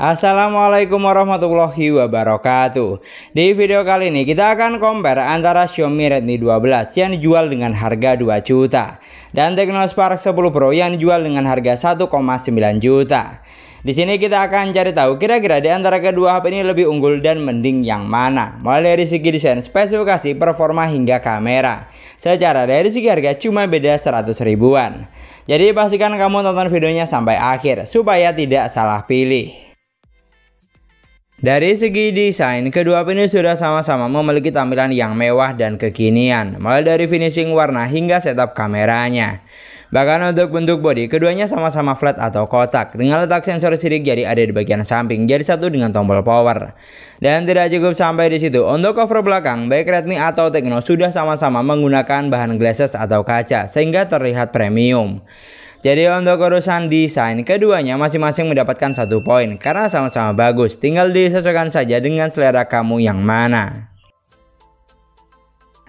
Assalamualaikum warahmatullahi wabarakatuh. Di video kali ini kita akan compare antara Xiaomi Redmi 12 yang dijual dengan harga 2 juta dan Tecno Spark 10 Pro yang dijual dengan harga 1,9 juta. Di sini kita akan cari tahu kira-kira di antara kedua HP ini lebih unggul dan mending yang mana, mulai dari segi desain, spesifikasi, performa hingga kamera. Secara dari segi harga cuma beda 100 ribuan. Jadi pastikan kamu tonton videonya sampai akhir supaya tidak salah pilih. Dari segi desain, kedua HP ini sudah sama-sama memiliki tampilan yang mewah dan kekinian, mulai dari finishing warna hingga setup kameranya. Bahkan untuk bentuk bodi, keduanya sama-sama flat atau kotak, dengan letak sensor sidik jari ada di bagian samping, jadi satu dengan tombol power. Dan tidak cukup sampai di situ, untuk cover belakang, baik Redmi atau Tecno sudah sama-sama menggunakan bahan glasses atau kaca, sehingga terlihat premium. Jadi untuk urusan desain, keduanya masing-masing mendapatkan 1 poin karena sama-sama bagus, tinggal disesuaikan saja dengan selera kamu yang mana.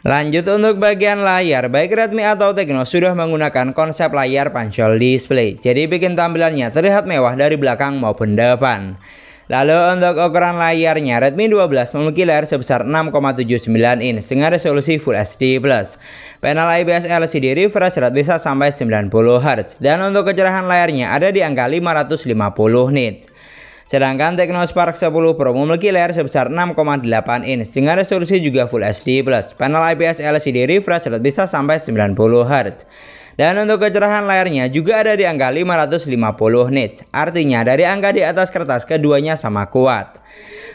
Lanjut untuk bagian layar, baik Redmi atau Tecno sudah menggunakan konsep layar punch-hole display, jadi bikin tampilannya terlihat mewah dari belakang maupun depan. Lalu untuk ukuran layarnya, Redmi 12 memiliki layar sebesar 6,79 inch dengan resolusi Full HD+. Panel IPS LCD refresh rate bisa sampai 90 Hz dan untuk kecerahan layarnya ada di angka 550 nits. Sedangkan Tecno Spark 10 Pro memiliki layar sebesar 6,8 inch dengan resolusi juga Full HD+. Panel IPS LCD refresh rate bisa sampai 90 Hz. Dan untuk kecerahan layarnya juga ada di angka 550 nits. Artinya dari angka di atas kertas keduanya sama kuat.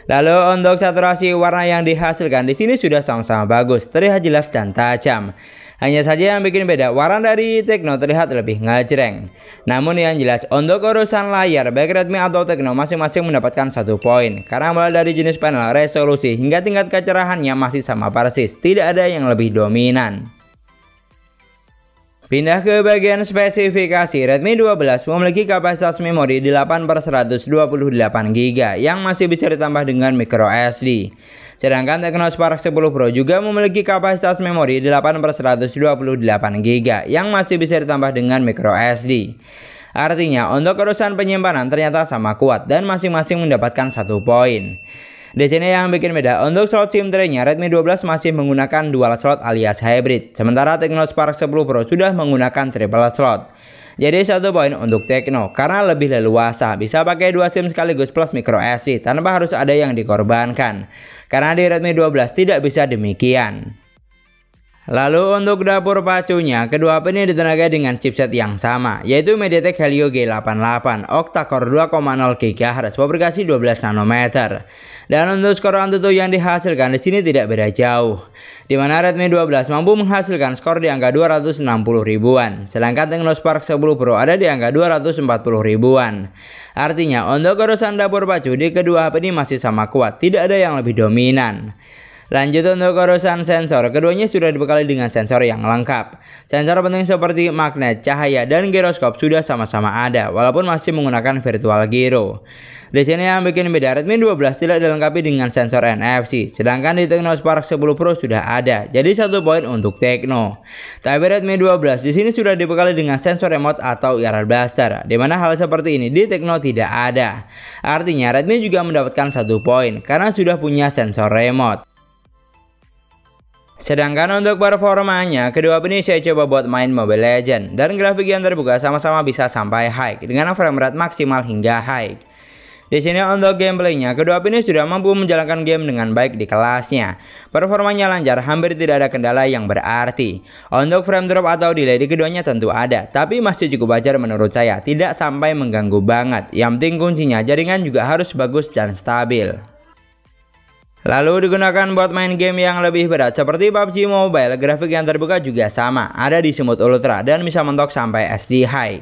Lalu untuk saturasi warna yang dihasilkan di sini sudah sama-sama bagus, terlihat jelas dan tajam. Hanya saja yang bikin beda, warna dari Tecno terlihat lebih ngejreng. Namun yang jelas untuk urusan layar, baik Redmi atau Tecno masing-masing mendapatkan 1 poin. Karena mulai dari jenis panel, resolusi hingga tingkat kecerahannya masih sama persis, tidak ada yang lebih dominan. Pindah ke bagian spesifikasi, Redmi 12 memiliki kapasitas memori 8/128 GB yang masih bisa ditambah dengan micro SD. Sedangkan Tecno Spark 10 Pro juga memiliki kapasitas memori 8/128 GB yang masih bisa ditambah dengan micro SD. Artinya untuk urusan penyimpanan ternyata sama kuat dan masing-masing mendapatkan 1 poin. Di sini yang bikin beda, untuk slot SIM tray-nya Redmi 12 masih menggunakan dual slot alias hybrid, sementara Tecno Spark 10 Pro sudah menggunakan triple slot. Jadi 1 poin untuk Tecno karena lebih leluasa, bisa pakai 2 SIM sekaligus plus micro SD tanpa harus ada yang dikorbankan. Karena di Redmi 12 tidak bisa demikian. Lalu untuk dapur pacunya, kedua HP ini ditenagai dengan chipset yang sama, yaitu MediaTek Helio G88 octa-core 2,0 GHz fabrikasi 12 nanometer. Dan untuk skor AnTuTu yang dihasilkan di sini tidak beda jauh, di mana Redmi 12 mampu menghasilkan skor di angka 260 ribuan, sedangkan Tecno Spark 10 Pro ada di angka 240 ribuan. Artinya untuk urusan dapur pacu di kedua HP ini masih sama kuat, tidak ada yang lebih dominan. Lanjut untuk urusan sensor, keduanya sudah dibekali dengan sensor yang lengkap. Sensor penting seperti magnet, cahaya, dan giroskop sudah sama-sama ada, walaupun masih menggunakan virtual gyro. Di sini yang bikin beda, Redmi 12 tidak dilengkapi dengan sensor NFC, sedangkan di Tecno Spark 10 Pro sudah ada, jadi 1 poin untuk Tecno. Tapi Redmi 12 di sini sudah dibekali dengan sensor remote atau ear blaster, di mana hal seperti ini di Tecno tidak ada. Artinya Redmi juga mendapatkan 1 poin karena sudah punya sensor remote. Sedangkan untuk performanya, kedua HP ini saya coba buat main Mobile Legends dan grafik yang terbuka sama-sama bisa sampai high dengan frame rate maksimal hingga high. Di sini untuk gameplaynya, kedua HP ini sudah mampu menjalankan game dengan baik di kelasnya. Performanya lancar, hampir tidak ada kendala yang berarti. Untuk frame drop atau delay di keduanya tentu ada, tapi masih cukup wajar menurut saya, tidak sampai mengganggu banget. Yang penting kuncinya jaringan juga harus bagus dan stabil. Lalu digunakan buat main game yang lebih berat seperti PUBG Mobile, grafik yang terbuka juga sama, ada di Smooth Ultra dan bisa mentok sampai SD High.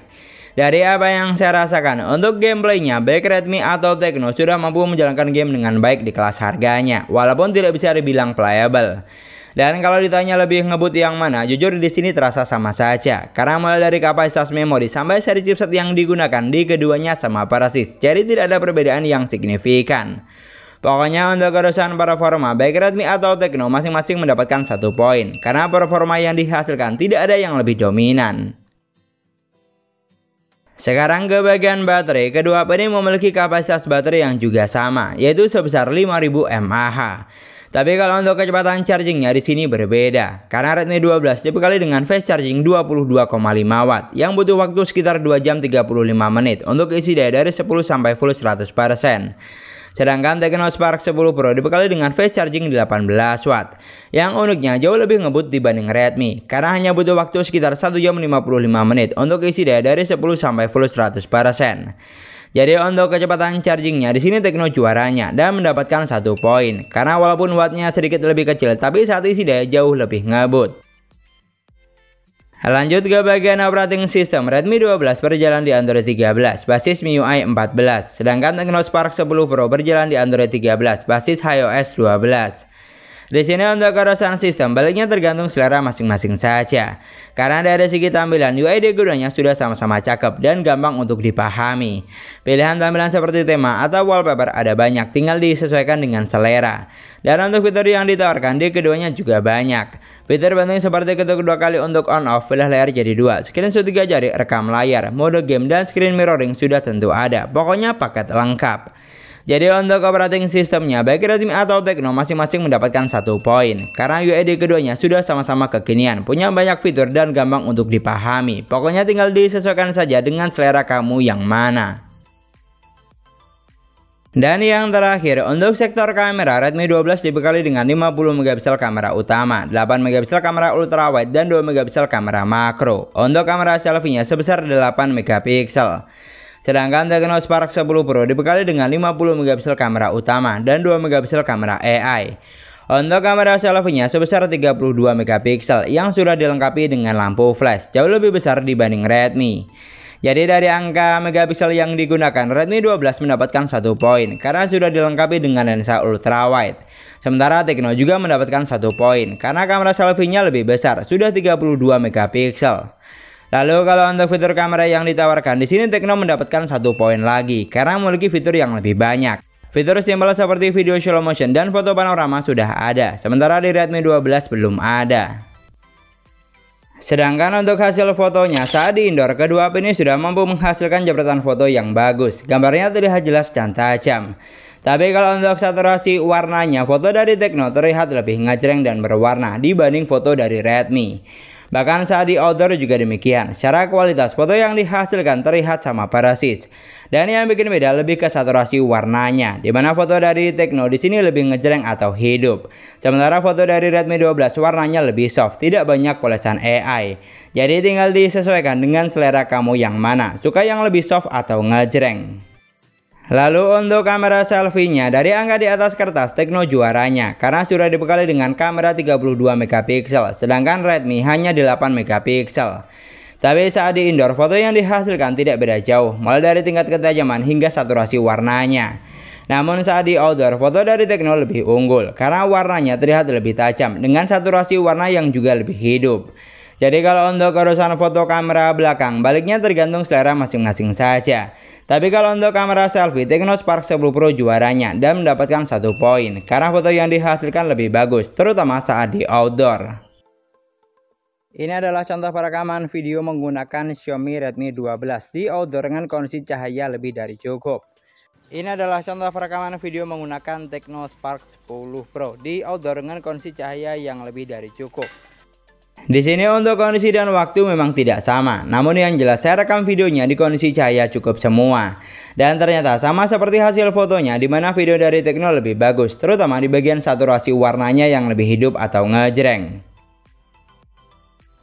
Dari apa yang saya rasakan, untuk gameplaynya baik Redmi atau Tecno sudah mampu menjalankan game dengan baik di kelas harganya, walaupun tidak bisa dibilang playable. Dan kalau ditanya lebih ngebut yang mana, jujur di sini terasa sama saja, karena mulai dari kapasitas memori sampai seri chipset yang digunakan di keduanya sama persis, jadi tidak ada perbedaan yang signifikan. Pokoknya untuk urusan performa, baik Redmi atau Tecno masing-masing mendapatkan 1 poin, karena performa yang dihasilkan tidak ada yang lebih dominan. Sekarang ke bagian baterai, kedua HP ini memiliki kapasitas baterai yang juga sama, yaitu sebesar 5000 mAh. Tapi kalau untuk kecepatan chargingnya di sini berbeda, karena Redmi 12 dibekali dengan fast charging 22,5 Watt yang butuh waktu sekitar 2 jam 35 menit untuk isi daya dari 10 sampai full 100%. Sedangkan Tecno Spark 10 Pro dibekali dengan fast charging 18 Watt yang uniknya jauh lebih ngebut dibanding Redmi, karena hanya butuh waktu sekitar 1 jam 55 menit untuk isi daya dari 10 sampai full 100%. Jadi untuk kecepatan chargingnya di sini Tecno juaranya dan mendapatkan 1 poin, karena walaupun wattnya sedikit lebih kecil tapi saat isi daya jauh lebih ngebut. Lanjut ke bagian operating system, Redmi 12 berjalan di Android 13 basis MIUI 14, sedangkan Tecno Spark 10 Pro berjalan di Android 13 basis iOS 12. Di sini untuk urusan sistem baliknya tergantung selera masing-masing saja. Karena dari segi tampilan UI di keduanya sudah sama-sama cakep dan gampang untuk dipahami. Pilihan tampilan seperti tema atau wallpaper ada banyak, tinggal disesuaikan dengan selera. Dan untuk fitur yang ditawarkan di keduanya juga banyak. Fitur penting seperti ketuk 2 kali untuk on off, belah layar jadi 2, screenshot 3 jari, rekam layar, mode game dan screen mirroring sudah tentu ada. Pokoknya paket lengkap. Jadi untuk operating sistemnya baik Redmi atau Tecno masing-masing mendapatkan 1 poin, karena UI di keduanya sudah sama-sama kekinian, punya banyak fitur dan gampang untuk dipahami. Pokoknya tinggal disesuaikan saja dengan selera kamu yang mana. Dan yang terakhir, untuk sektor kamera, Redmi 12 dibekali dengan 50 megapiksel kamera utama, 8 megapiksel kamera ultrawide dan 2 megapiksel kamera makro. Untuk kamera selfie-nya sebesar 8 megapiksel. Sedangkan Tecno Spark 10 Pro dibekali dengan 50 megapiksel kamera utama dan 2 megapiksel kamera AI. Untuk kamera selfie-nya sebesar 32 megapiksel yang sudah dilengkapi dengan lampu flash, jauh lebih besar dibanding Redmi. Jadi dari angka megapiksel yang digunakan, Redmi 12 mendapatkan 1 poin karena sudah dilengkapi dengan lensa ultrawide. Sementara Tecno juga mendapatkan 1 poin karena kamera selfie-nya lebih besar, sudah 32 megapiksel. Lalu kalau untuk fitur kamera yang ditawarkan di sini Tecno mendapatkan 1 poin lagi karena memiliki fitur yang lebih banyak. Fitur simpel seperti video slow motion dan foto panorama sudah ada, sementara di Redmi 12 belum ada. Sedangkan untuk hasil fotonya saat di indoor, kedua HP ini sudah mampu menghasilkan jepretan foto yang bagus, gambarnya terlihat jelas dan tajam. Tapi kalau untuk saturasi warnanya, foto dari Tecno terlihat lebih ngejreng dan berwarna dibanding foto dari Redmi. Bahkan saat di outdoor juga demikian. Secara kualitas foto yang dihasilkan terlihat sama persis. Dan yang bikin beda lebih ke saturasi warnanya, di mana foto dari Tecno di sini lebih ngejreng atau hidup. Sementara foto dari Redmi 12 warnanya lebih soft, tidak banyak polesan AI. Jadi tinggal disesuaikan dengan selera kamu yang mana, suka yang lebih soft atau ngejreng. Lalu untuk kamera selfie-nya, dari angka di atas kertas Tecno juaranya karena sudah dibekali dengan kamera 32 megapiksel, sedangkan Redmi hanya 8 megapiksel. Tapi saat di indoor, foto yang dihasilkan tidak beda jauh, mulai dari tingkat ketajaman hingga saturasi warnanya. Namun saat di outdoor, foto dari Tecno lebih unggul karena warnanya terlihat lebih tajam dengan saturasi warna yang juga lebih hidup. Jadi kalau untuk urusan foto kamera belakang, baliknya tergantung selera masing-masing saja. Tapi kalau untuk kamera selfie, Tecno Spark 10 Pro juaranya dan mendapatkan 1 poin karena foto yang dihasilkan lebih bagus, terutama saat di outdoor. Ini adalah contoh perekaman video menggunakan Xiaomi Redmi 12 di outdoor dengan kondisi cahaya lebih dari cukup. Ini adalah contoh perekaman video menggunakan Tecno Spark 10 Pro di outdoor dengan kondisi cahaya yang lebih dari cukup. Di sini untuk kondisi dan waktu memang tidak sama, namun yang jelas saya rekam videonya di kondisi cahaya cukup semua. Dan ternyata sama seperti hasil fotonya, di mana video dari Tecno lebih bagus, terutama di bagian saturasi warnanya yang lebih hidup atau ngejreng.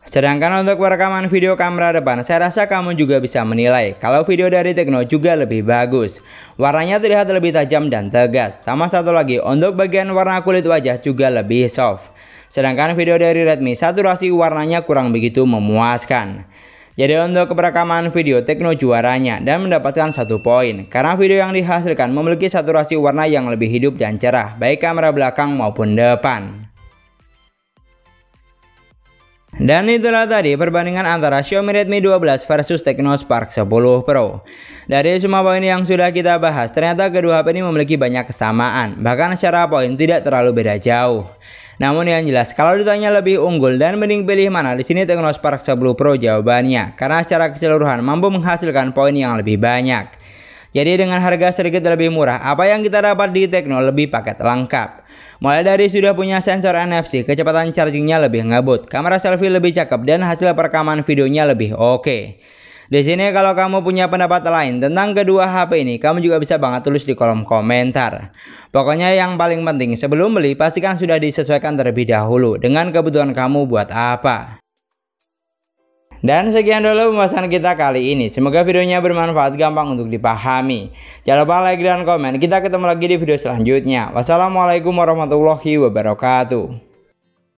Sedangkan untuk perekaman video kamera depan, saya rasa kamu juga bisa menilai kalau video dari Tecno juga lebih bagus. Warnanya terlihat lebih tajam dan tegas. Sama satu lagi, untuk bagian warna kulit wajah juga lebih soft. Sedangkan video dari Redmi saturasi warnanya kurang begitu memuaskan. Jadi untuk perekaman video Tecno juaranya dan mendapatkan 1 poin karena video yang dihasilkan memiliki saturasi warna yang lebih hidup dan cerah baik kamera belakang maupun depan. Dan itulah tadi perbandingan antara Xiaomi Redmi 12 versus Tecno Spark 10 Pro. Dari semua poin yang sudah kita bahas, ternyata kedua HP ini memiliki banyak kesamaan, bahkan secara poin tidak terlalu beda jauh. Namun yang jelas, kalau ditanya lebih unggul dan mending pilih mana, di sini Tecno Spark 10 Pro jawabannya, karena secara keseluruhan mampu menghasilkan poin yang lebih banyak. Jadi dengan harga sedikit lebih murah, apa yang kita dapat di Tecno lebih paket lengkap. Mulai dari sudah punya sensor NFC, kecepatan chargingnya lebih ngebut, kamera selfie lebih cakep, dan hasil perekaman videonya lebih oke. Di sini kalau kamu punya pendapat lain tentang kedua HP ini, kamu juga bisa banget tulis di kolom komentar. Pokoknya yang paling penting sebelum beli pastikan sudah disesuaikan terlebih dahulu dengan kebutuhan kamu buat apa. Dan sekian dulu pembahasan kita kali ini. Semoga videonya bermanfaat, gampang untuk dipahami. Jangan lupa like dan komen. Kita ketemu lagi di video selanjutnya. Wassalamualaikum warahmatullahi wabarakatuh.